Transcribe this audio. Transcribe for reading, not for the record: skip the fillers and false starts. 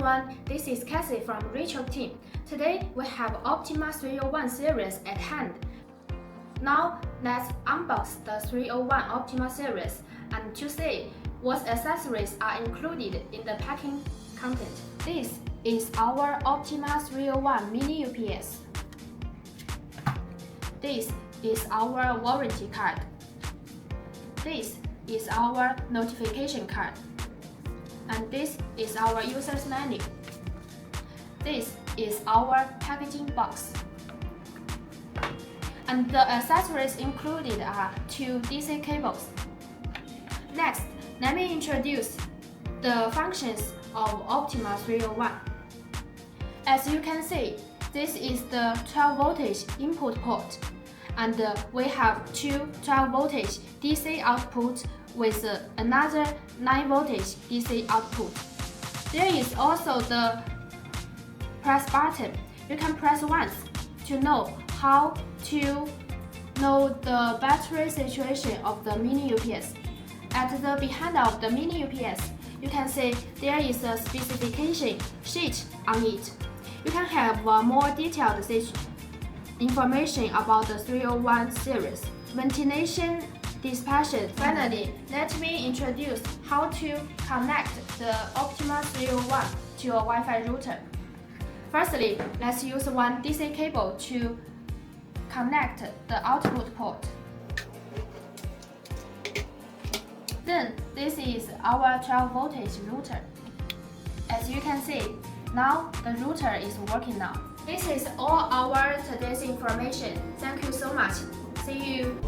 everyone, this is Cassie from Richroc team. Today we have Optima 301 series at hand. Now let's unbox the 301 Optima series and to see what accessories are included in the packing content. This is our Optima 301 Mini UPS. This is our warranty card. This is our notification card. And this is our user's manual. This is our packaging box. And the accessories included are 2 DC cables. Next, let me introduce the functions of Optima 301. As you can see, this is the 12 voltage input port, and we have 2 12 voltage DC output with another 9 voltage DC output. There is also the press button. You can press once to know how to know the battery situation of the Mini UPS. At the behind of the Mini UPS, you can see there is a specification sheet on it. You can have more detailed information about the 301 series. Ventilation dispatches. Finally, let me introduce how to connect the Optima 301 to a Wi-Fi router. Firstly, let's use one DC cable to connect the output port. Then, this is our 12 voltage router. As you can see, now the router is working now. This is all our today's information. Thank you so much. See you.